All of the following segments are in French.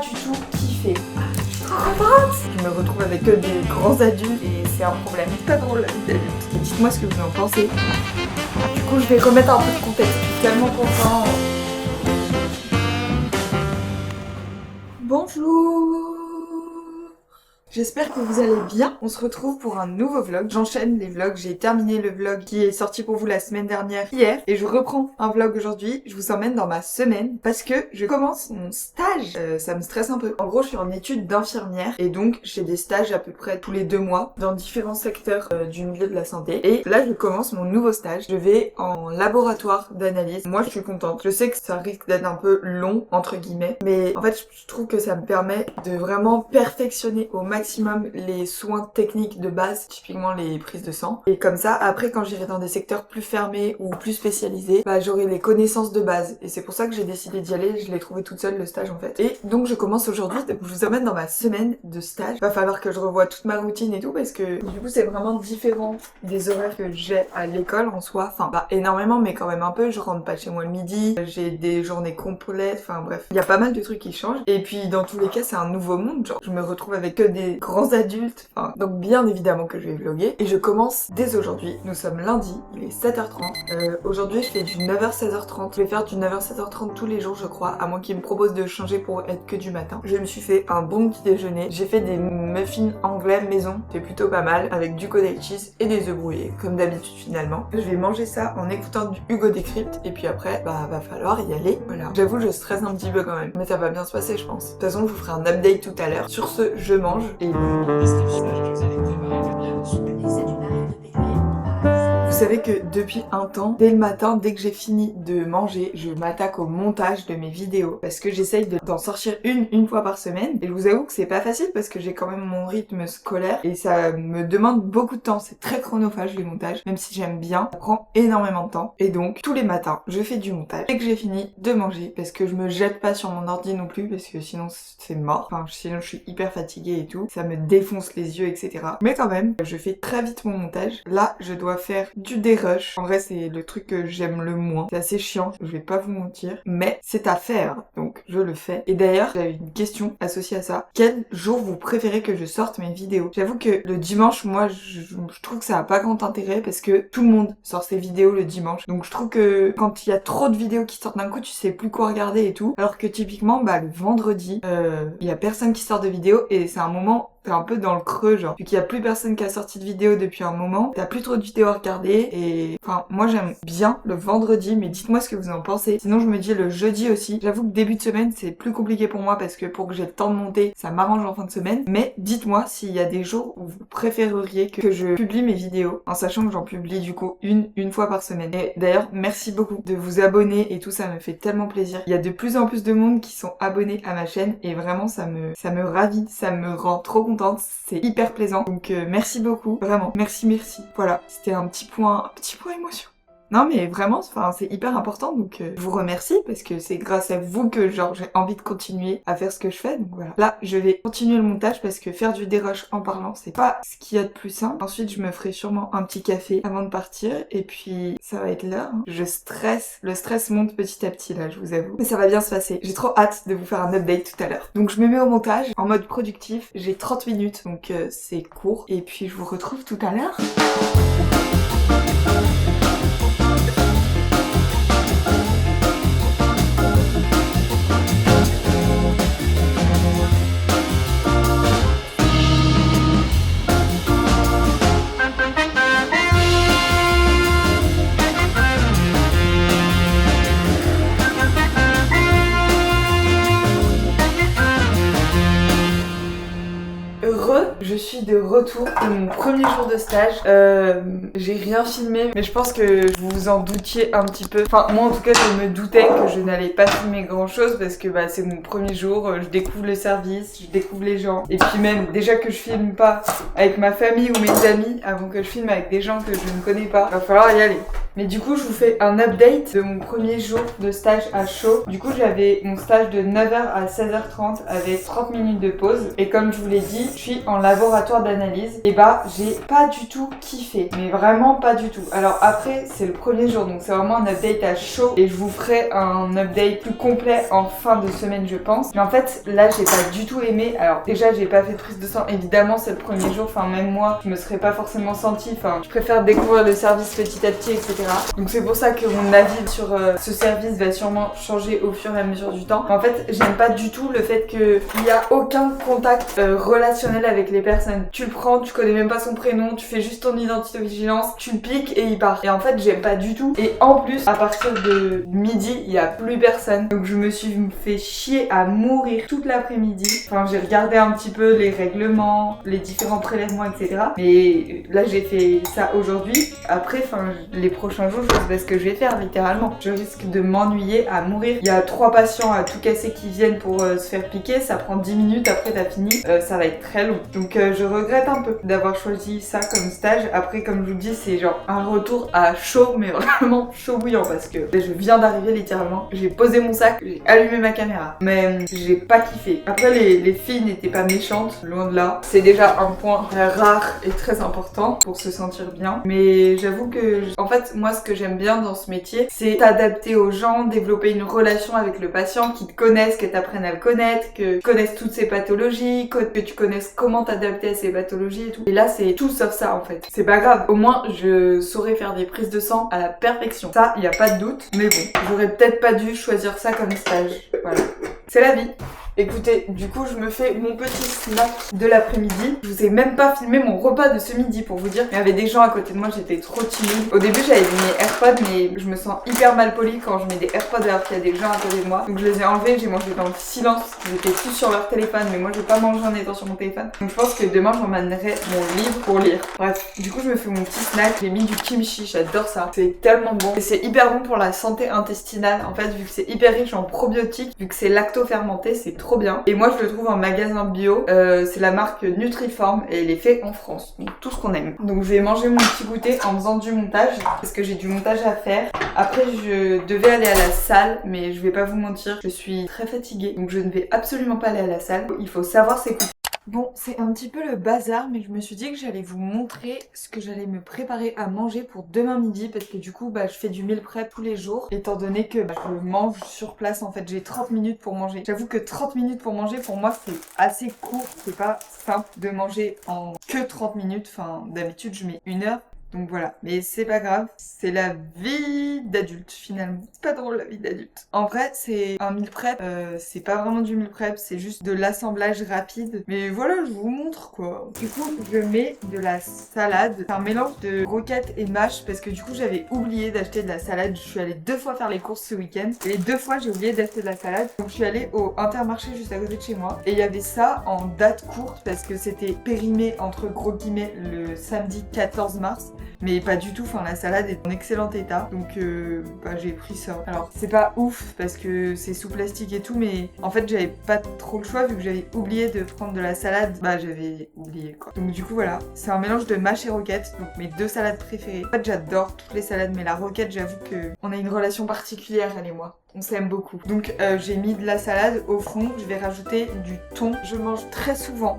du tout kiffé. Je me retrouve avec que des grands adultes et c'est un problème. C'est pas drôle la vie d'adulte. Dites-moi ce que vous en pensez. Du coup, je vais remettre un peu de contexte. Je suis tellement content. Bonjour. J'espère que vous allez bien. On se retrouve pour un nouveau vlog. J'enchaîne les vlogs. J'ai terminé le vlog qui est sorti pour vous la semaine dernière hier. Et je reprends un vlog aujourd'hui. Je vous emmène dans ma semaine parce que je commence mon stage. Ça me stresse un peu. En gros, je suis en études d'infirmière. Et donc, j'ai des stages à peu près tous les 2 mois dans différents secteurs du milieu de la santé. Et là, je commence mon nouveau stage. Je vais en laboratoire d'analyse. Moi, je suis contente. Je sais que ça risque d'être un peu long, entre guillemets. Mais en fait, je trouve que ça me permet de vraiment perfectionner au maximum les soins techniques de base, typiquement les prises de sang. Et comme ça, après quand j'irai dans des secteurs plus fermés ou plus spécialisés, bah j'aurai les connaissances de base. Et c'est pour ça que j'ai décidé d'y aller, je l'ai trouvé toute seule le stage en fait. Et donc je commence aujourd'hui, je vous emmène dans ma semaine de stage. Va falloir que je revoie toute ma routine et tout parce que du coup c'est vraiment différent des horaires que j'ai à l'école en soi. Enfin pas énormément mais quand même un peu, je rentre pas chez moi le midi, j'ai des journées complètes, enfin bref. Il y a pas mal de trucs qui changent. Et puis dans tous les cas c'est un nouveau monde, genre je me retrouve avec que des grands adultes, enfin, donc bien évidemment que je vais vlogger et je commence dès aujourd'hui. Nous sommes lundi, il est 7h30. Aujourd'hui je fais du 9h-16h30. Je vais faire du 9h-16h30 tous les jours je crois, à moins qu'ils me proposent de changer pour être que du matin. Je me suis fait un bon petit déjeuner. J'ai fait des muffins anglais maison, c'est plutôt pas mal, avec du cottage cheese et des œufs brouillés, comme d'habitude finalement. Je vais manger ça en écoutant du Hugo Décrypte et puis après, bah va falloir y aller. Voilà. J'avoue je stresse un petit peu quand même, mais ça va bien se passer je pense. De toute façon je vous ferai un update tout à l'heure. Sur ce, je mange et vous savez que depuis un temps, dès le matin, dès que j'ai fini de manger, je m'attaque au montage de mes vidéos parce que j'essaye d'en sortir une fois par semaine. Et je vous avoue que c'est pas facile parce que j'ai quand même mon rythme scolaire et ça me demande beaucoup de temps. C'est très chronophage les montages, même si j'aime bien, ça prend énormément de temps. Et donc tous les matins, je fais du montage. Dès que j'ai fini de manger, parce que je me jette pas sur mon ordi non plus parce que sinon c'est mort. Enfin sinon je suis hyper fatiguée et tout, ça me défonce les yeux, etc. Mais quand même, je fais très vite mon montage. Là, je dois faire du dérush. En vrai, c'est le truc que j'aime le moins. C'est assez chiant, je vais pas vous mentir, mais c'est à faire, donc je le fais. Et d'ailleurs, j'avais une question associée à ça. Quel jour vous préférez que je sorte mes vidéos? J'avoue que le dimanche, moi, je trouve que ça a pas grand intérêt parce que tout le monde sort ses vidéos le dimanche. Donc je trouve que quand il y a trop de vidéos qui sortent d'un coup, tu sais plus quoi regarder et tout. Alors que typiquement, bah le vendredi, il y a personne qui sort de vidéo et c'est un moment t'es un peu dans le creux genre, vu qu'il y a plus personne qui a sorti de vidéo depuis un moment, t'as plus trop de vidéos à regarder et enfin moi j'aime bien le vendredi, mais dites-moi ce que vous en pensez. Sinon je me dis le jeudi aussi. J'avoue que début de semaine c'est plus compliqué pour moi parce que pour que j'ai le temps de monter ça m'arrange en fin de semaine, mais dites-moi s'il y a des jours où vous préféreriez que je publie mes vidéos en sachant que j'en publie du coup une fois par semaine. Et d'ailleurs merci beaucoup de vous abonner et tout, ça me fait tellement plaisir. Il y a de plus en plus de monde qui sont abonnés à ma chaîne et vraiment ça me ravit, ça me rend trop contente, c'est hyper plaisant. Donc merci beaucoup, vraiment, merci. Voilà, c'était un petit point émotion. Non mais vraiment, enfin c'est hyper important donc je vous remercie parce que c'est grâce à vous que genre j'ai envie de continuer à faire ce que je fais, donc voilà. Là je vais continuer le montage parce que faire du dérush en parlant c'est pas ce qu'il y a de plus simple. Ensuite je me ferai sûrement un petit café avant de partir et puis ça va être l'heure. Je stresse, le stress monte petit à petit là je vous avoue. Mais ça va bien se passer, j'ai trop hâte de vous faire un update tout à l'heure. Donc je me mets au montage en mode productif, j'ai 30 minutes donc c'est court et puis je vous retrouve tout à l'heure. Je suis de retour de mon premier jour de stage. J'ai rien filmé, mais je pense que vous vous en doutiez un petit peu. Enfin, moi en tout cas, je me doutais que je n'allais pas filmer grand chose parce que bah, c'est mon premier jour. Je découvre le service, je découvre les gens. Et puis même, déjà que je filme pas avec ma famille ou mes amis, avant que je filme avec des gens que je ne connais pas, va falloir y aller. Mais du coup je vous fais un update de mon premier jour de stage à chaud. Du coup j'avais mon stage de 9h à 16h30 avec 30 minutes de pause. Et comme je vous l'ai dit, je suis en laboratoire d'analyse. Et bah j'ai pas du tout kiffé. Mais vraiment pas du tout. Alors après c'est le premier jour donc c'est vraiment un update à chaud. Et je vous ferai un update plus complet en fin de semaine je pense. Mais en fait là j'ai pas du tout aimé. Alors déjà j'ai pas fait de prise de sang. Évidemment c'est le premier jour. Enfin même moi je me serais pas forcément sentie. Enfin je préfère découvrir le service petit à petit etc. Donc c'est pour ça que mon avis sur ce service va sûrement changer au fur et à mesure du temps. En fait j'aime pas du tout le fait qu'il y a aucun contact relationnel avec les personnes. Tu le prends, tu connais même pas son prénom, tu fais juste ton identité vigilance, tu le piques et il part. Et en fait j'aime pas du tout. Et en plus à partir de midi il y a plus personne. Donc je me suis fait chier à mourir toute l'après-midi. Enfin j'ai regardé un petit peu les règlements, les différents prélèvements etc. Mais là j'ai fait ça aujourd'hui. Après les prochains jours je sais pas ce que je vais faire littéralement. Je risque de m'ennuyer à mourir. Il y a 3 patients à tout casser qui viennent pour se faire piquer. Ça prend 10 minutes après t'as fini. Ça va être très long. Donc je regrette un peu d'avoir choisi ça comme stage. Après comme je vous dis c'est genre un retour à chaud mais vraiment chaud bouillant parce que je viens d'arriver littéralement. J'ai posé mon sac, j'ai allumé ma caméra. Mais j'ai pas kiffé. Après les filles n'étaient pas méchantes, loin de là. C'est déjà un point rare et très important pour se sentir bien. Mais j'avoue que en fait moi ce que j'aime bien dans ce métier c'est t'adapter aux gens, développer une relation avec le patient, qui te connaissent, que t'apprennes à le connaître, que tu connaisses toutes ses pathologies, que tu connaisses comment t'adapter à ses pathologies et tout. Et là c'est tout sauf ça en fait. C'est pas grave, au moins je saurais faire des prises de sang à la perfection. Ça y a pas de doute, mais bon, j'aurais peut-être pas dû choisir ça comme stage. Voilà. C'est la vie. Écoutez, du coup je me fais mon petit snack de l'après-midi. Je vous ai même pas filmé mon repas de ce midi pour vous dire. Il y avait des gens à côté de moi, j'étais trop timide. Au début j'avais mis mes AirPods mais je me sens hyper mal polie quand je mets des AirPods alors qu'il y a des gens à côté de moi. Donc je les ai enlevés, j'ai mangé dans le silence parce qu'ils étaient tous sur leur téléphone mais moi je vais pas manger en étant sur mon téléphone. Donc je pense que demain j'emmènerai mon livre pour lire. Bref, du coup je me fais mon petit snack. J'ai mis du kimchi, j'adore ça. C'est tellement bon. Et c'est hyper bon pour la santé intestinale. En fait vu que c'est hyper riche en probiotiques, vu que c'est lacto-fermenté, c'est trop bien. Et moi je le trouve en magasin bio, c'est la marque Nutriform et il est fait en France, donc tout ce qu'on aime. Donc je vais manger mon petit goûter en faisant du montage parce que j'ai du montage à faire. Après je devais aller à la salle mais je vais pas vous mentir, je suis très fatiguée donc je ne vais absolument pas aller à la salle. Il faut savoir s'écouter. Bon, c'est un petit peu le bazar, mais je me suis dit que j'allais vous montrer ce que j'allais me préparer à manger pour demain midi, parce que du coup, je fais du meal prep tous les jours, étant donné que je mange sur place, en fait, j'ai 30 minutes pour manger. J'avoue que 30 minutes pour manger, pour moi, c'est assez court, c'est pas simple de manger en que 30 minutes, enfin, d'habitude, je mets 1 heure. Donc voilà, mais c'est pas grave, c'est la vie d'adulte finalement. C'est pas drôle la vie d'adulte. En vrai, c'est un meal prep, c'est pas vraiment du meal prep, c'est juste de l'assemblage rapide. Mais voilà, je vous montre quoi. Du coup, je mets de la salade, c'est un mélange de roquettes et mâche parce que du coup, j'avais oublié d'acheter de la salade. Je suis allée 2 fois faire les courses ce week-end et les 2 fois, j'ai oublié d'acheter de la salade. Donc je suis allée au Intermarché juste à côté de chez moi et il y avait ça en date courte parce que c'était périmé entre gros guillemets le samedi 14 mars. Mais pas du tout, enfin la salade est en excellent état, donc j'ai pris ça. Alors c'est pas ouf parce que c'est sous plastique et tout, mais en fait j'avais pas trop le choix vu que j'avais oublié de prendre de la salade, j'avais oublié quoi. Donc du coup voilà, c'est un mélange de mâche et roquette, donc mes 2 salades préférées. En fait j'adore toutes les salades, mais la roquette j'avoue que on a une relation particulière elle et moi. On s'aime beaucoup. Donc j'ai mis de la salade au fond, je vais rajouter du thon. Je mange très souvent.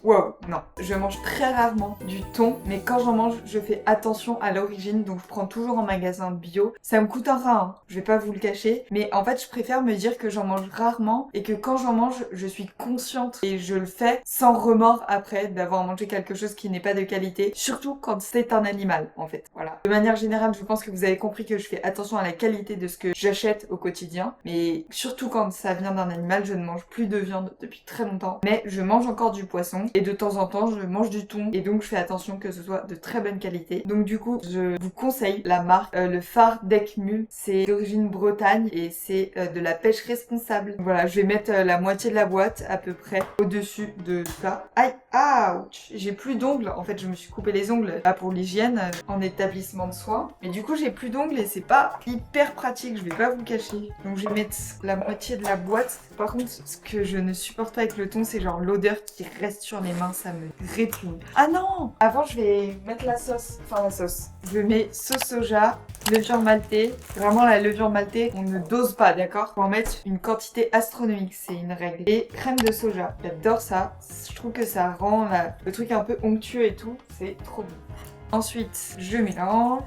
Wow, non, je mange très rarement du thon, mais quand j'en mange, je fais attention à l'origine, donc je prends toujours en magasin bio. Ça me coûte un rein, hein, je vais pas vous le cacher, mais en fait, je préfère me dire que j'en mange rarement et que quand j'en mange, je suis consciente et je le fais sans remords après d'avoir mangé quelque chose qui n'est pas de qualité, surtout quand c'est un animal, en fait. Voilà. De manière générale, je pense que vous avez compris que je fais attention à la qualité de ce que j'achète au quotidien, mais surtout quand ça vient d'un animal, je ne mange plus de viande depuis très longtemps, mais je mange encore du poisson. Et de temps en temps, je mange du thon et donc je fais attention que ce soit de très bonne qualité. Donc du coup, je vous conseille la marque, le phare d'Eckmühl. C'est d'origine Bretagne et c'est de la pêche responsable. Donc voilà, je vais mettre la moitié de la boîte à peu près au-dessus de ça. Aïe, ouch, j'ai plus d'ongles. En fait, je me suis coupé les ongles pour l'hygiène en établissement de soins. Mais du coup, j'ai plus d'ongles et c'est pas hyper pratique, je vais pas vous le cacher. Donc je vais mettre la moitié de la boîte. Par contre, ce que je ne supporte pas avec le thon, c'est genre l'odeur qui reste sur les mains, ça me répugne. Ah non! Avant, je vais mettre la sauce. Enfin, la sauce. Je mets sauce soja, Levure maltée. Vraiment la levure maltée, on ne dose pas, d'accord? Faut en mettre une quantité astronomique, c'est une règle. Et crème de soja, j'adore ça. Je trouve que ça rend le truc un peu onctueux et tout, c'est trop bon. Ensuite, je mélange.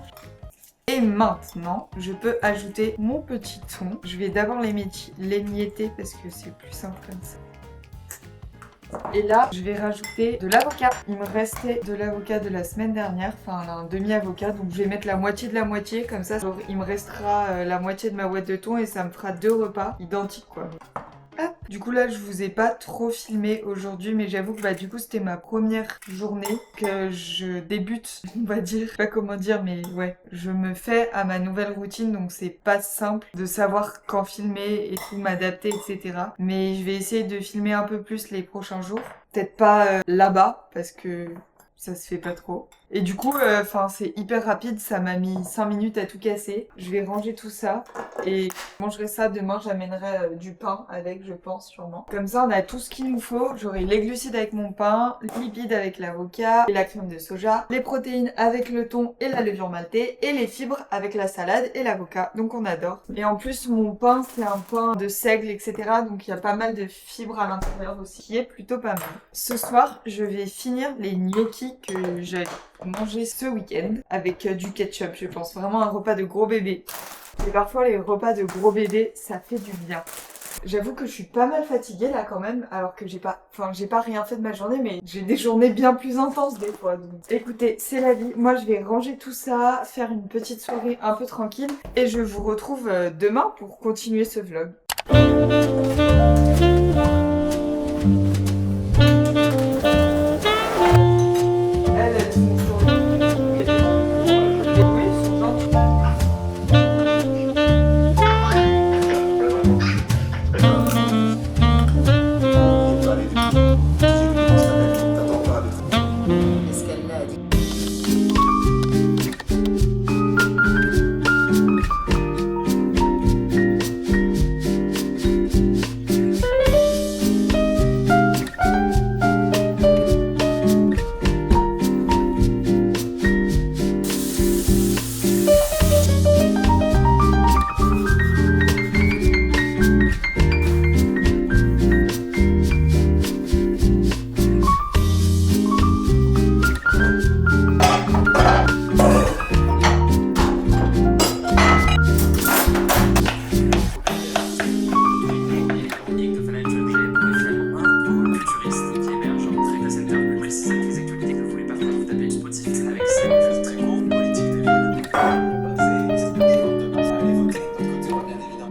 Et maintenant, je peux ajouter mon petit thon. Je vais d'abord l'émietter parce que c'est plus simple comme ça. Et là, je vais rajouter de l'avocat. Il me restait de l'avocat de la semaine dernière, enfin un demi-avocat. Donc je vais mettre la moitié de la moitié, comme ça il me restera la moitié de ma boîte de thon et ça me fera 2 repas identiques quoi. Hop. Du coup là je vous ai pas trop filmé aujourd'hui mais j'avoue que du coup c'était ma première journée que je débute, on va dire, pas comment dire mais ouais, je me fais à ma nouvelle routine donc c'est pas simple de savoir quand filmer et tout, m'adapter etc. Mais je vais essayer de filmer un peu plus les prochains jours, peut-être pas là-bas parce que ça se fait pas trop. Et du coup, c'est hyper rapide, ça m'a mis 5 minutes à tout casser. Je vais ranger tout ça et je mangerai ça demain, j'amènerai du pain avec, je pense, sûrement. Comme ça, on a tout ce qu'il nous faut. J'aurai les glucides avec mon pain, les lipides avec l'avocat et la crème de soja, les protéines avec le thon et la levure maltée et les fibres avec la salade et l'avocat. Donc on adore. Et en plus, mon pain, c'est un pain de seigle, etc. Donc il y a pas mal de fibres à l'intérieur aussi, qui est plutôt pas mal. Ce soir, je vais finir les gnocchis que j'ai mangé ce week-end avec du ketchup, je pense. Vraiment un repas de gros bébé. Et parfois les repas de gros bébé, ça fait du bien. J'avoue que je suis pas mal fatiguée là quand même, alors que j'ai pas rien fait de ma journée, mais j'ai des journées bien plus intenses des fois. Donc écoutez, c'est la vie. Moi je vais ranger tout ça, faire une petite soirée un peu tranquille, et je vous retrouve demain pour continuer ce vlog.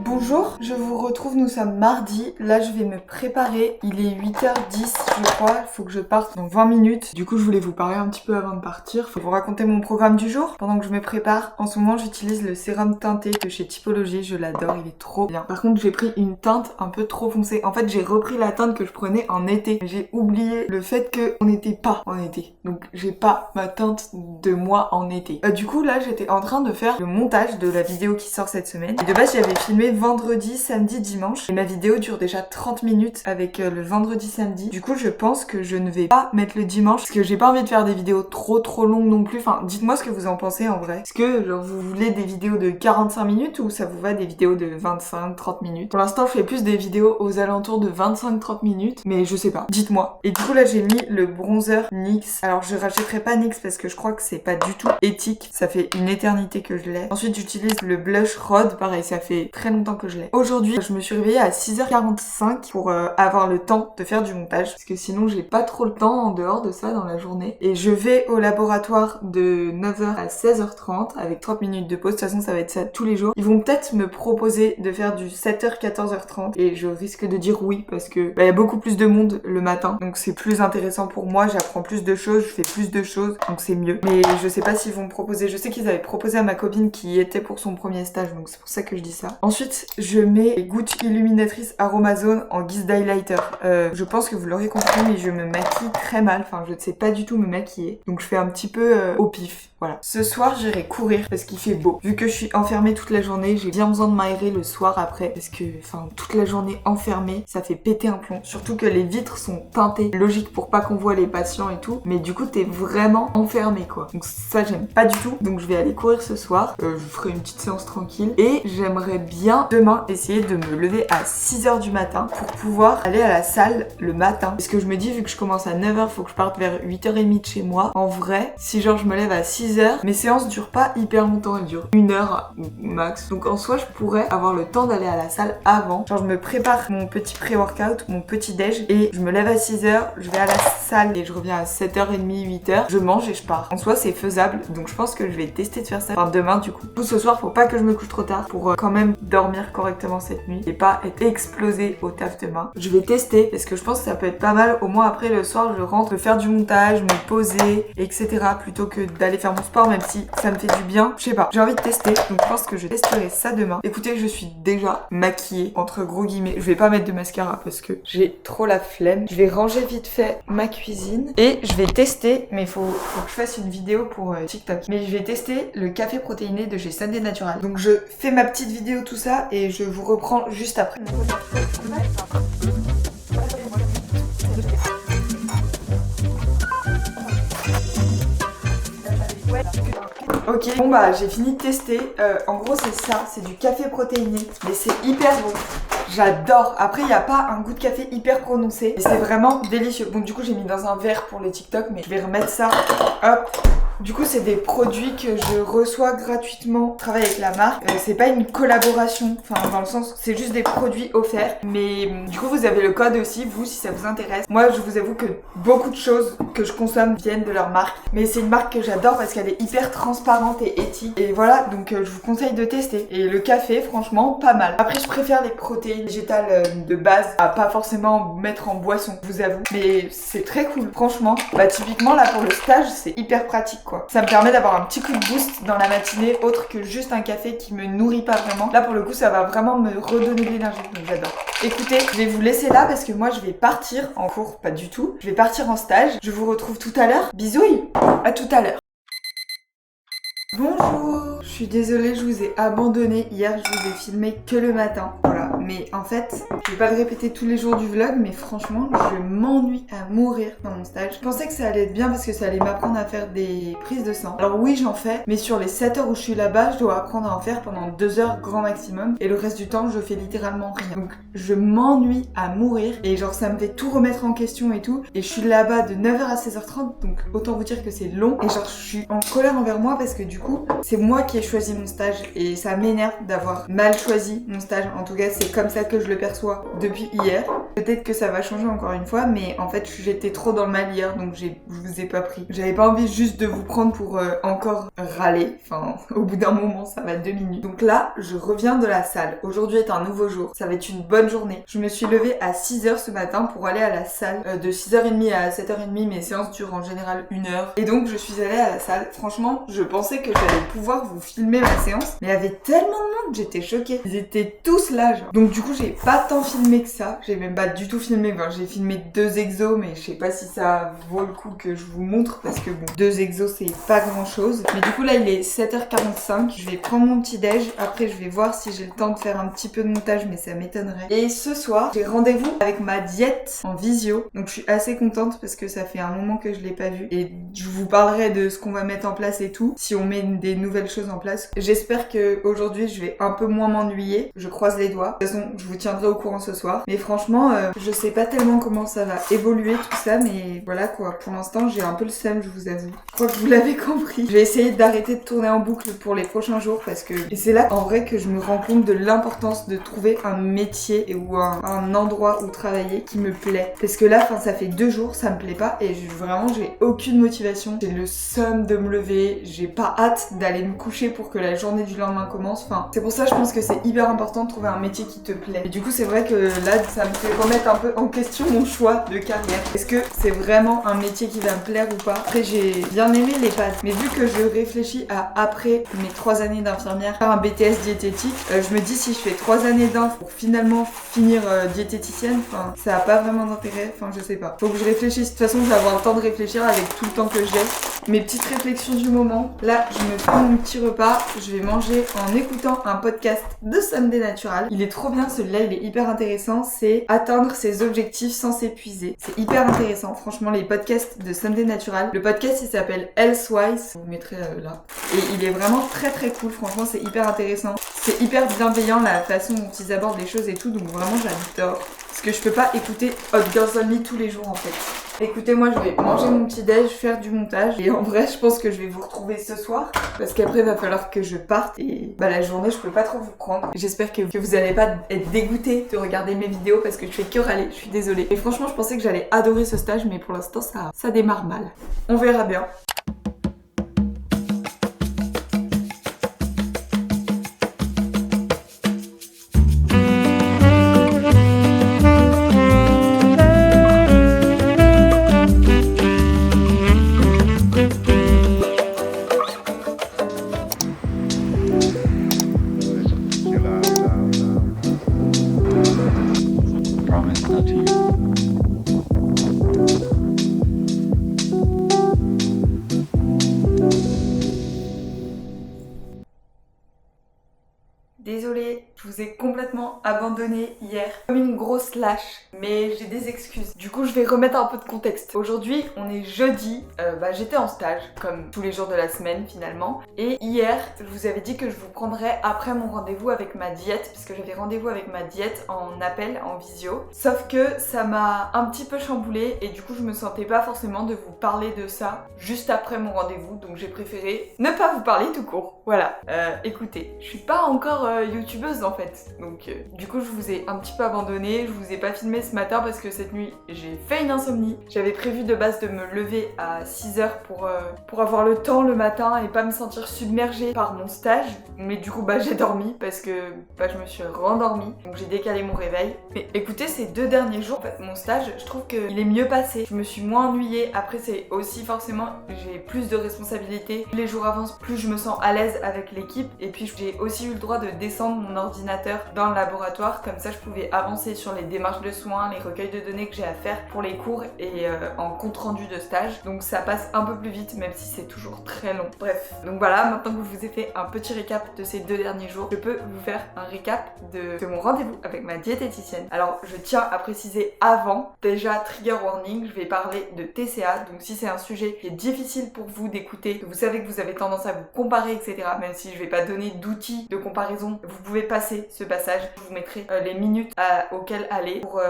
Bonjour, je vous retrouve, nous sommes mardi, là je vais me préparer, il est 8h10 je crois, il faut que je parte dans 20 minutes. Du coup je voulais vous parler un petit peu avant de partir, faut vous raconter mon programme du jour. Pendant que je me prépare, en ce moment j'utilise le sérum teinté de chez Typologie, je l'adore, il est trop bien. Par contre j'ai pris une teinte un peu trop foncée, en fait j'ai repris la teinte que je prenais en été. J'ai oublié le fait qu'on n'était pas en été, donc j'ai pas ma teinte de moi en été. Du coup là j'étais en train de faire le montage de la vidéo qui sort cette semaine. Et de base j'avais filmé vendredi, samedi, dimanche. Et ma vidéo dure déjà 30 minutes avec le vendredi, samedi. Du coup, je pense que je ne vais pas mettre le dimanche parce que j'ai pas envie de faire des vidéos trop longues non plus. Enfin, dites-moi ce que vous en pensez en vrai. Est-ce que genre, vous voulez des vidéos de 45 minutes ou ça vous va des vidéos de 25-30 minutes? Pour l'instant, je fais plus des vidéos aux alentours de 25-30 minutes, mais je sais pas. Dites-moi. Et du coup, là, j'ai mis le bronzer NYX. Alors, je rachèterai pas NYX parce que je crois que c'est pas du tout éthique. Ça fait une éternité que je l'ai. Ensuite, j'utilise le blush Rhode. Pareil, ça fait très longtemps que je l'ai. Aujourd'hui, je me suis réveillée à 6h45 pour avoir le temps de faire du montage parce que sinon j'ai pas trop le temps en dehors de ça dans la journée. Et je vais au laboratoire de 9h à 16h30 avec 30 minutes de pause. De toute façon, ça va être ça tous les jours. Ils vont peut-être me proposer de faire du 7h 14h30 et je risque de dire oui parce que y a beaucoup plus de monde le matin. Donc c'est plus intéressant pour moi, j'apprends plus de choses, je fais plus de choses, donc c'est mieux. Mais je sais pas s'ils vont me proposer. Je sais qu'ils avaient proposé à ma copine qui y était pour son premier stage, donc c'est pour ça que je dis ça. Ensuite, je mets les gouttes illuminatrices l'illuminatrice Aromazone en guise d'highlighter. Je pense que vous l'aurez compris, mais je me maquille très mal. Enfin, je ne sais pas du tout me maquiller. Donc je fais un petit peu au pif. Voilà. Ce soir, j'irai courir parce qu'il fait beau. Vu que je suis enfermée toute la journée, j'ai bien besoin de m'aérer le soir après. Parce que, enfin, toute la journée enfermée, ça fait péter un plomb. Surtout que les vitres sont teintées. Logique pour pas qu'on voit les patients et tout. Mais du coup, t'es vraiment enfermé, quoi. Donc ça, j'aime pas du tout. Donc je vais aller courir ce soir. Je ferai une petite séance tranquille. Et j'aimerais bien demain essayer de me lever à 6h du matin pour pouvoir aller à la salle le matin. Parce que je me dis, vu que je commence à 9h, faut que je parte vers 8h30 de chez moi. En vrai, si genre je me lève à 6h, mes séances durent pas hyper longtemps, elles durent 1 heure max. Donc en soi, je pourrais avoir le temps d'aller à la salle avant. Genre je me prépare mon petit pré-workout, mon petit déj et je me lève à 6h, je vais à la salle et je reviens à 7h30, 8h. Je mange et je pars. En soi, c'est faisable. Donc je pense que je vais tester de faire ça. Enfin demain du coup. Tout ce soir, faut pas que je me couche trop tard pour quand même dormir correctement cette nuit et pas être explosée au taf demain. Je vais tester parce que je pense que ça peut être pas mal. Au moins après le soir, je rentre, faire du montage, me poser, etc. plutôt que d'aller faire mon sport, même si ça me fait du bien. Je sais pas, j'ai envie de tester, donc je pense que je testerai ça demain. Écoutez, je suis déjà maquillée, entre gros guillemets. Je vais pas mettre de mascara parce que j'ai trop la flemme. Je vais ranger vite fait ma cuisine et je vais tester, mais faut que je fasse une vidéo pour TikTok. Mais je vais tester le café protéiné de chez Sunday Natural. Donc je fais ma petite vidéo tout ça et je vous reprends juste après. Ok, bon bah j'ai fini de tester. En gros c'est ça, c'est du café protéiné, mais c'est hyper bon. J'adore. Après il n'y a pas un goût de café hyper prononcé et c'est vraiment délicieux. Bon du coup j'ai mis dans un verre pour les TikTok, mais je vais remettre ça. Hop. Du coup c'est des produits que je reçois gratuitement. Je travaille avec la marque. C'est pas une collaboration, enfin dans le sens c'est juste des produits offerts. Mais du coup vous avez le code aussi, vous si ça vous intéresse. Moi je vous avoue que beaucoup de choses que je consomme viennent de leur marque. Mais c'est une marque que j'adore parce qu'elle est hyper transparente et éthique. Et voilà, donc je vous conseille de tester. Et le café franchement pas mal. Après je préfère les protéines végétales de base à pas forcément mettre en boisson, je vous avoue. Mais c'est très cool, franchement. Bah typiquement là pour le stage c'est hyper pratique quoi. Ça me permet d'avoir un petit coup de boost dans la matinée autre que juste un café qui me nourrit pas vraiment. Là pour le coup ça va vraiment me redonner de l'énergie, donc j'adore. Écoutez, je vais vous laisser là parce que moi je vais partir en cours, pas du tout. Je vais partir en stage. Je vous retrouve tout à l'heure. Bisouilles, à tout à l'heure. Bonjour, je suis désolée, je vous ai abandonné. Hier, je vous ai filmé que le matin. Voilà, mais en fait, je vais pas le répéter tous les jours du vlog, mais franchement, je m'ennuie à mourir dans mon stage. Je pensais que ça allait être bien parce que ça allait m'apprendre à faire des prises de sang. Alors oui, j'en fais, mais sur les 7 heures où je suis là-bas, je dois apprendre à en faire pendant 2 heures grand maximum. Et le reste du temps, je fais littéralement rien. Donc, je m'ennuie à mourir. Et genre, ça me fait tout remettre en question et tout. Et je suis là-bas de 9h à 16h30, donc autant vous dire que c'est long. Et genre, je suis en colère envers moi parce que du coup, c'est moi qui ai choisi mon stage et ça m'énerve d'avoir mal choisi mon stage. En tout cas, c'est comme ça que je le perçois depuis hier. Peut-être que ça va changer encore une fois, mais en fait, j'étais trop dans le mal hier, donc je vous ai pas pris. J'avais pas envie juste de vous prendre pour encore râler. Enfin, au bout d'un moment, ça va 2 minutes. Donc là, je reviens de la salle. Aujourd'hui est un nouveau jour. Ça va être une bonne journée. Je me suis levée à 6h ce matin pour aller à la salle. De 6h30 à 7h30, mes séances durent en général 1 heure. Et donc, je suis allée à la salle. Franchement, je pensais que j'allais pouvoir vous filmer ma séance, mais il y avait tellement de monde, j'étais choquée. Ils étaient tous là, genre. Donc du coup, j'ai pas tant filmé que ça. J'ai même pas du tout filmé. Enfin, j'ai filmé 2 exos, mais je sais pas si ça vaut le coup que je vous montre parce que bon, 2 exos c'est pas grand chose. Mais du coup là, il est 7h45. Je vais prendre mon petit déj. Après, je vais voir si j'ai le temps de faire un petit peu de montage, mais ça m'étonnerait. Et ce soir, j'ai rendez-vous avec ma diète en visio. Donc je suis assez contente parce que ça fait un moment que je l'ai pas vue. Et je vous parlerai de ce qu'on va mettre en place et tout. Si on met des nouvelles choses en place. J'espère que aujourd'hui je vais un peu moins m'ennuyer. Je croise les doigts. De toute façon, je vous tiendrai au courant ce soir. Mais franchement, je sais pas tellement comment ça va évoluer tout ça, mais voilà quoi. Pour l'instant, j'ai un peu le seum, je vous avoue. Je crois que vous l'avez compris. Je vais essayer d'arrêter de tourner en boucle pour les prochains jours parce que... Et c'est là en vrai que je me rends compte de l'importance de trouver un métier ou un endroit où travailler qui me plaît. Parce que là, enfin, ça fait 2 jours, ça me plaît pas et vraiment, j'ai aucune motivation. J'ai le seum de me lever. J'ai pas hâte d'aller me coucher pour que la journée du lendemain commence. Enfin, c'est pour ça je pense que c'est hyper important de trouver un métier qui te plaît. Et du coup c'est vrai que là ça me fait remettre un peu en question mon choix de carrière. Est-ce que c'est vraiment un métier qui va me plaire ou pas? Après j'ai bien aimé les pâtes, mais vu que je réfléchis à après mes 3 années d'infirmière faire un BTS diététique, je me dis si je fais 3 années d'inf pour finalement finir diététicienne, enfin ça a pas vraiment d'intérêt, enfin je sais pas. Faut que je réfléchisse, de toute façon je vais avoir le temps de réfléchir avec tout le temps que j'ai. Mes petites réflexions du moment, là je me fais mon petit repas, je vais manger en écoutant un podcast de Sunday Natural. Il est trop bien celui-là, il est hyper intéressant, c'est atteindre ses objectifs sans s'épuiser. C'est hyper intéressant, franchement les podcasts de Sunday Natural. Le podcast il s'appelle Healthwise, je vous mettrai là. Et il est vraiment très très cool, franchement c'est hyper intéressant. C'est hyper bienveillant la façon dont ils abordent les choses et tout, donc vraiment j'adore. Parce que je peux pas écouter Hot Girls Only tous les jours en fait. Écoutez, moi je vais manger mon petit déj, faire du montage et en vrai je pense que je vais vous retrouver ce soir parce qu'après il va falloir que je parte et la journée je peux pas trop vous prendre. J'espère que vous allez pas être dégoûtés de regarder mes vidéos parce que je fais que râler, je suis désolée. Et franchement je pensais que j'allais adorer ce stage mais pour l'instant ça démarre mal. On verra bien. Désolée, je vous ai complètement abandonné hier comme une grosse lâche, mais j'ai des excuses. Du coup, je vais remettre un peu de contexte. Aujourd'hui, on est jeudi, j'étais en stage, comme tous les jours de la semaine finalement. Et hier, je vous avais dit que je vous prendrais après mon rendez-vous avec ma diète, puisque j'avais rendez-vous avec ma diète en appel, en visio. Sauf que ça m'a un petit peu chamboulée et du coup, je me sentais pas forcément de vous parler de ça juste après mon rendez-vous, donc j'ai préféré ne pas vous parler tout court. Voilà, écoutez, je suis pas encore youtubeuse en fait, donc du coup je vous ai un petit peu abandonné, je vous ai pas filmé ce matin parce que cette nuit j'ai fait une insomnie. J'avais prévu de base de me lever à 6h pour avoir le temps le matin et pas me sentir submergée par mon stage, mais du coup j'ai dormi parce que je me suis rendormie, donc j'ai décalé mon réveil. Mais écoutez, ces 2 derniers jours, en fait, mon stage, je trouve qu'il est mieux passé, je me suis moins ennuyée. Après c'est aussi forcément, j'ai plus de responsabilités, plus les jours avancent, plus je me sens à l'aise avec l'équipe et puis j'ai aussi eu le droit de descendre mon ordinateur dans le laboratoire, comme ça je pouvais avancer sur les démarches de soins, les recueils de données que j'ai à faire pour les cours et en compte rendu de stage, donc ça passe un peu plus vite même si c'est toujours très long. Bref, donc voilà, maintenant que je vous ai fait un petit récap de ces 2 derniers jours, je peux vous faire un récap de mon rendez-vous avec ma diététicienne. Alors je tiens à préciser avant, déjà trigger warning, je vais parler de TCA, donc si c'est un sujet qui est difficile pour vous d'écouter, que vous savez que vous avez tendance à vous comparer, etc., même si je vais pas donner d'outils de comparaison, vous pouvez passer ce passage. Je vous mettrai les minutes auxquelles aller pour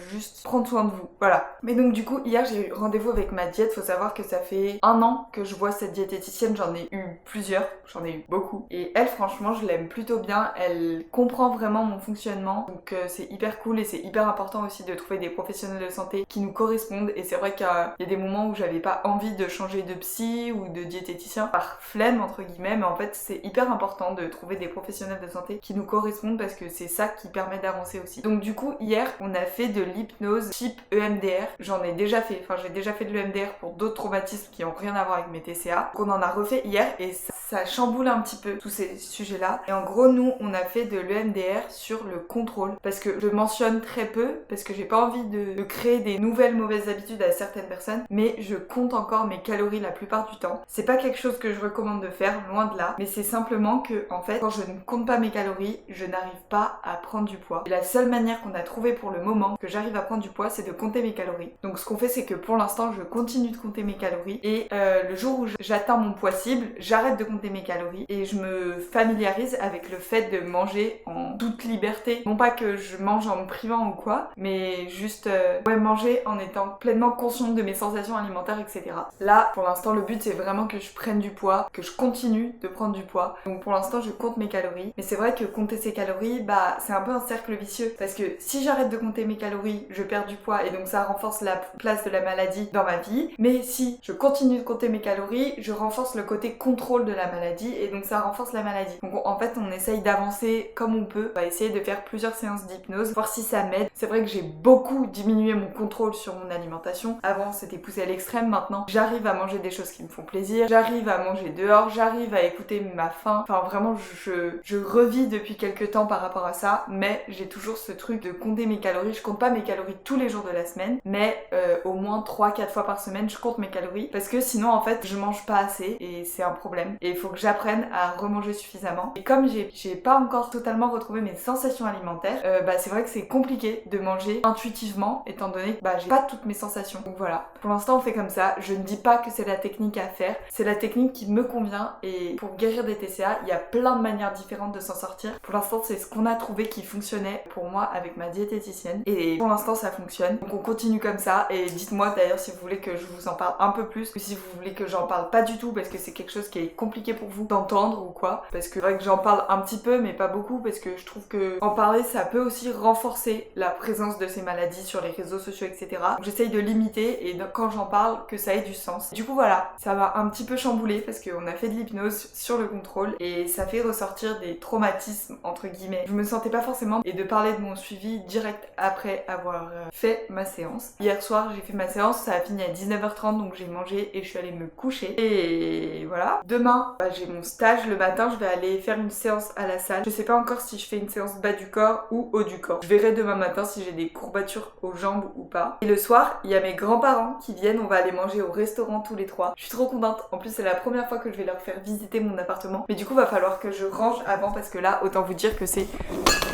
juste prendre soin de vous. Voilà. Mais donc du coup, hier j'ai eu rendez-vous avec ma diète. Faut savoir que ça fait 1 an que je vois cette diététicienne. J'en ai eu plusieurs, j'en ai eu beaucoup. Et elle, franchement, je l'aime plutôt bien. Elle comprend vraiment mon fonctionnement. Donc c'est hyper cool et c'est hyper important aussi de trouver des professionnels de santé qui nous correspondent. Et c'est vrai qu'il y a des moments où j'avais pas envie de changer de psy ou de diététicien par flemme entre guillemets, mais en fait c'est hyper important de trouver des professionnels de santé qui nous correspondent parce que c'est ça qui permet d'avancer aussi. Donc du coup hier on a fait de l'hypnose type EMDR. J'en ai déjà fait, j'ai déjà fait de l'EMDR pour d'autres traumatismes qui ont rien à voir avec mes TCA. Donc on en a refait hier et ça chamboule un petit peu tous ces sujets là. Et en gros nous on a fait de l'EMDR sur le contrôle parce que je mentionne très peu parce que j'ai pas envie de créer des nouvelles mauvaises habitudes à certaines personnes, mais je compte encore mes calories la plupart du temps. C'est pas quelque chose que je recommande de faire, loin de là, mais c'est simplement que en fait quand je ne compte pas mes calories, je n'arrive pas à prendre du poids. Et la seule manière qu'on a trouvé pour le moment que j'arrive à prendre du poids, c'est de compter mes calories. Donc ce qu'on fait, c'est que pour l'instant, je continue de compter mes calories et le jour où j'atteins mon poids cible, j'arrête de compter mes calories et je me familiarise avec le fait de manger en toute liberté. Non pas que je mange en me privant ou quoi, mais juste manger en étant pleinement consciente de mes sensations alimentaires, etc. Là, pour l'instant, le but c'est vraiment que je prenne du poids, que je continue de prendre du poids. Donc pour l'instant, je compte mes calories. Mais c'est vrai que compter ses calories, c'est un peu un cercle vicieux. Parce que si j'arrête de compter mes calories, je perds du poids et donc ça renforce la place de la maladie dans ma vie. Mais si je continue de compter mes calories, je renforce le côté contrôle de la la maladie et donc ça renforce la maladie. Donc en fait on essaye d'avancer comme on peut, on va essayer de faire plusieurs séances d'hypnose, voir si ça m'aide. C'est vrai que j'ai beaucoup diminué mon contrôle sur mon alimentation. Avant c'était poussé à l'extrême, maintenant j'arrive à manger des choses qui me font plaisir, j'arrive à manger dehors, j'arrive à écouter ma faim. Enfin vraiment je revis depuis quelques temps par rapport à ça, mais j'ai toujours ce truc de compter mes calories. Je compte pas mes calories tous les jours de la semaine, mais au moins 3-4 fois par semaine je compte mes calories parce que sinon en fait je mange pas assez et c'est un problème et il faut que j'apprenne à remanger suffisamment. Et comme j'ai pas encore totalement retrouvé mes sensations alimentaires, c'est vrai que c'est compliqué de manger intuitivement étant donné que j'ai pas toutes mes sensations. Donc voilà, pour l'instant on fait comme ça. Je ne dis pas que c'est la technique à faire, c'est la technique qui me convient et pour guérir des TCA il y a plein de manières différentes de s'en sortir. Pour l'instant c'est ce qu'on a trouvé qui fonctionnait pour moi avec ma diététicienne et pour l'instant ça fonctionne. Donc on continue comme ça et dites-moi d'ailleurs si vous voulez que je vous en parle un peu plus ou si vous voulez que j'en parle pas du tout parce que c'est quelque chose qui est compliqué pour vous d'entendre ou quoi. Parce que c'est vrai que j'en parle un petit peu mais pas beaucoup parce que je trouve que en parler ça peut aussi renforcer la présence de ces maladies sur les réseaux sociaux etc. Donc j'essaye de limiter et quand j'en parle que ça ait du sens. Du coup voilà, ça m'a un petit peu chamboulé parce qu'on a fait de l'hypnose sur le contrôle et ça fait ressortir des traumatismes entre guillemets. Je me sentais pas forcément et de parler de mon suivi direct après avoir fait ma séance. Hier soir j'ai fait ma séance, ça a fini à 19h30 donc j'ai mangé et je suis allée me coucher et voilà. Demain j'ai mon stage le matin, je vais aller faire une séance à la salle. Je sais pas encore si je fais une séance bas du corps ou haut du corps. Je verrai demain matin si j'ai des courbatures aux jambes ou pas. Et le soir il y a mes grands-parents qui viennent, on va aller manger au restaurant tous les trois. Je suis trop contente, en plus c'est la première fois que je vais leur faire visiter mon appartement. Mais du coup va falloir que je range avant parce que là autant vous dire que c'est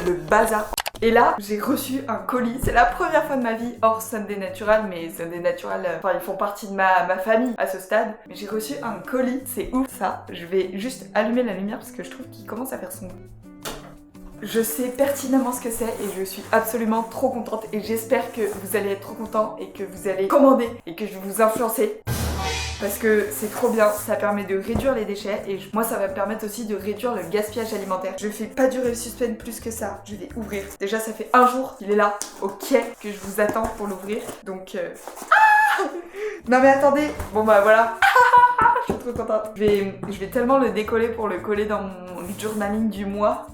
le bazar. Et là, j'ai reçu un colis, c'est la première fois de ma vie, hors Sunday Natural, mais Sunday Natural, ils font partie de ma famille à ce stade. Mais j'ai reçu un colis, c'est ouf ça. Je vais juste allumer la lumière parce que je trouve qu'il commence à faire sombre. Je sais pertinemment ce que c'est et je suis absolument trop contente et j'espère que vous allez être trop contents et que vous allez commander et que je vais vous influencer. Parce que c'est trop bien, ça permet de réduire les déchets et moi ça va me permettre aussi de réduire le gaspillage alimentaire. Je fais pas durer le suspense plus que ça, je vais ouvrir. Déjà ça fait un jour qu'il est là, au quai, que je vous attends pour l'ouvrir. Donc non mais attendez, bon bah voilà. Je suis trop contente. Je vais tellement le décoller pour le coller dans mon journaling du mois.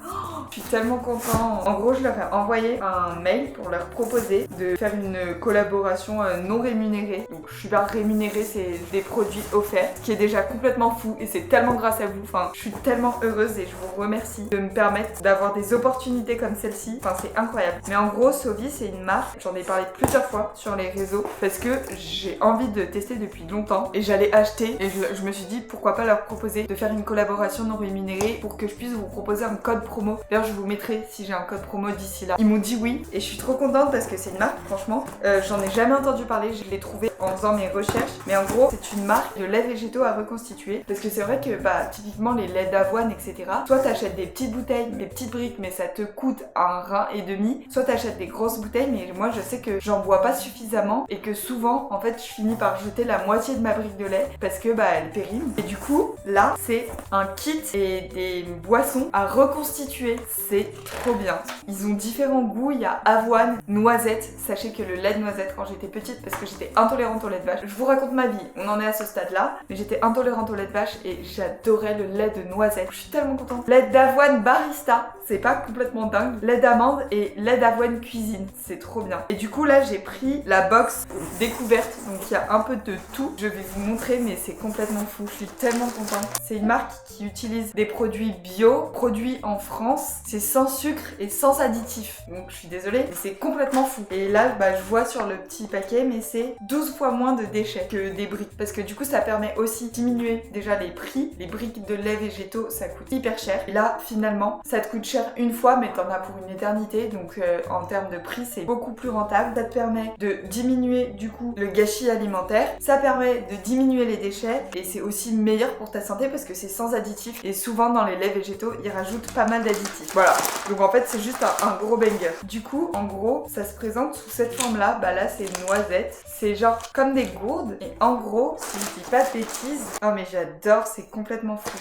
Je suis tellement contente. En gros, je leur ai envoyé un mail pour leur proposer de faire une collaboration non rémunérée. Donc, je suis pas rémunérée, c'est des produits offerts, ce qui est déjà complètement fou et c'est tellement grâce à vous. Enfin, je suis tellement heureuse et je vous remercie de me permettre d'avoir des opportunités comme celle-ci. Enfin, c'est incroyable. Mais en gros, Sovi, c'est une marque. J'en ai parlé plusieurs fois sur les réseaux parce que j'ai envie de tester depuis longtemps et j'allais acheter et je me suis dit pourquoi pas leur proposer de faire une collaboration non rémunérée pour que je puisse vous proposer un code promo. D'ailleurs je vous mettrai si j'ai un code promo d'ici là. Ils m'ont dit oui et je suis trop contente parce que c'est une marque franchement j'en ai jamais entendu parler, je l'ai trouvé en faisant mes recherches mais en gros c'est une marque de laits végétaux à reconstituer parce que c'est vrai que typiquement les laits d'avoine etc. Soit t'achètes des petites bouteilles, des petites briques mais ça te coûte un rein et demi, soit t'achètes des grosses bouteilles mais moi je sais que j'en bois pas suffisamment et que souvent en fait je finis par jeter la moitié de ma brique de lait parce que elle périme. Et du coup, là, c'est un kit et des boissons à reconstituer. C'est trop bien. Ils ont différents goûts. Il y a avoine, noisette. Sachez que le lait de noisette, quand j'étais petite, parce que j'étais intolérante au lait de vache. Je vous raconte ma vie. On en est à ce stade-là. Mais j'étais intolérante au lait de vache et j'adorais le lait de noisette. Je suis tellement contente. Lait d'avoine barista. C'est pas complètement dingue. Lait d'amande et lait d'avoine cuisine. C'est trop bien. Et du coup, là, j'ai pris la box découverte. Donc, il y a un peu de tout. Je vais vous montrer, mais c'est complètement fou. Je suis tellement contente. C'est une marque qui utilise des produits bio, produits en France. C'est sans sucre et sans additifs. Donc je suis désolée, mais c'est complètement fou. Et là, je vois sur le petit paquet, mais c'est 12 fois moins de déchets que des briques. Parce que du coup, ça permet aussi de diminuer déjà les prix. Les briques de lait végétaux, ça coûte hyper cher. Et là, finalement, ça te coûte cher une fois, mais t'en as pour une éternité. Donc en termes de prix, c'est beaucoup plus rentable. Ça te permet de diminuer du coup le gâchis alimentaire. Ça permet de diminuer les déchets et c'est aussi meilleur pour ta santé parce que c'est sans additifs et souvent dans les laits végétaux ils rajoutent pas mal d'additifs. voilà. Donc en fait c'est juste un gros banger. Du coup en gros ça se présente sous cette forme là. Bah là c'est une noisette. C'est genre comme des gourdes. Et en gros si je dis pas de bêtises. Oh mais j'adore, c'est complètement fou.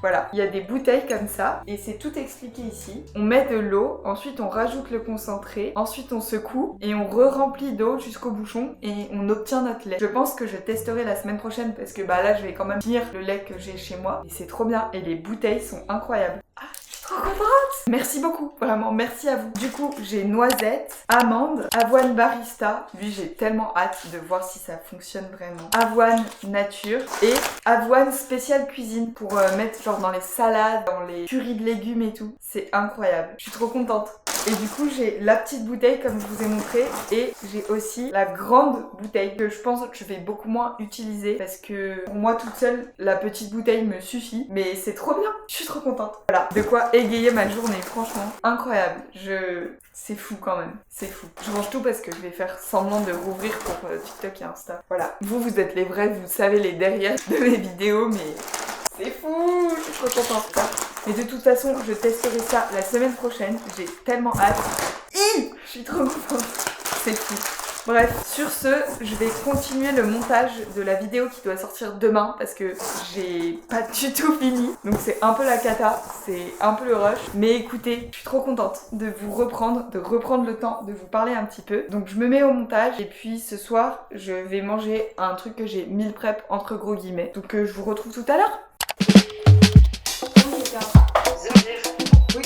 Voilà, il y a des bouteilles comme ça et c'est tout expliqué ici. On met de l'eau, ensuite on rajoute le concentré, ensuite on secoue et on re-remplit d'eau jusqu'au bouchon et on obtient notre lait. Je pense que je testerai la semaine prochaine parce que bah là je vais quand même finir le lait que j'ai chez moi et c'est trop bien et les bouteilles sont incroyables. Ah, je suis trop contente! Merci beaucoup, vraiment merci à vous. Du coup j'ai noisette, amande, avoine barista. Lui j'ai tellement hâte de voir si ça fonctionne vraiment. Avoine nature et avoine spéciale cuisine pour mettre genre dans les salades, dans les currys de légumes et tout. C'est incroyable, je suis trop contente. Et du coup j'ai la petite bouteille comme je vous ai montré et j'ai aussi la grande bouteille que je pense que je vais beaucoup moins utiliser parce que pour moi toute seule la petite bouteille me suffit, mais c'est trop bien, je suis trop contente. Voilà, de quoi égayer ma journée, franchement incroyable. C'est fou quand même, c'est fou. Je range tout parce que je vais faire semblant de rouvrir pour TikTok et Insta. Voilà, vous êtes les vrais, vous savez les derrière de mes vidéos, mais c'est fou, je suis trop contente. Mais de toute façon, je testerai ça la semaine prochaine. J'ai tellement hâte. Je suis trop contente. C'est fou. Bref, sur ce, je vais continuer le montage de la vidéo qui doit sortir demain parce que j'ai pas du tout fini. Donc c'est un peu la cata, c'est un peu le rush. Mais écoutez, je suis trop contente de vous reprendre, de reprendre le temps de vous parler un petit peu. Donc je me mets au montage et puis ce soir, je vais manger un truc que j'ai meal prep entre gros guillemets. Donc je vous retrouve tout à l'heure. Oui,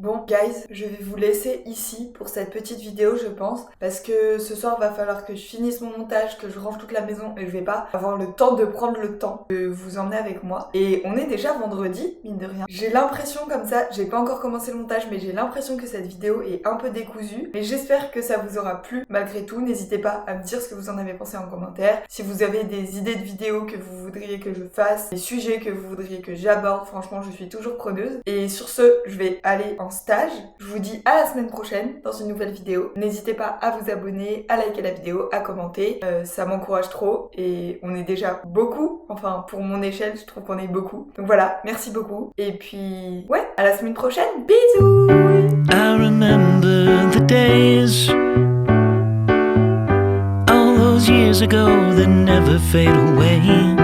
Bon, guys, je vais vous laisser ici pour cette petite vidéo, je pense, parce que ce soir, va falloir que je finisse mon montage, que je range toute la maison et je vais pas avoir le temps de prendre le temps de vous emmener avec moi. Et on est déjà vendredi, mine de rien. J'ai l'impression comme ça, j'ai pas encore commencé le montage, mais j'ai l'impression que cette vidéo est un peu décousue. Mais j'espère que ça vous aura plu malgré tout. N'hésitez pas à me dire ce que vous en avez pensé en commentaire. Si vous avez des idées de vidéos que vous voudriez que je fasse, des sujets que vous voudriez que j'aborde, franchement, je suis toujours preneuse. Et sur ce, je vais aller en stage. Je vous dis à la semaine prochaine dans une nouvelle vidéo. N'hésitez pas à vous abonner, à liker la vidéo, à commenter. Ça m'encourage trop et on est déjà beaucoup. Enfin, pour mon échelle, je trouve qu'on est beaucoup. Donc voilà, merci beaucoup. Et puis, ouais, à la semaine prochaine. Bisous! I remember the days, all those years ago that never fade away.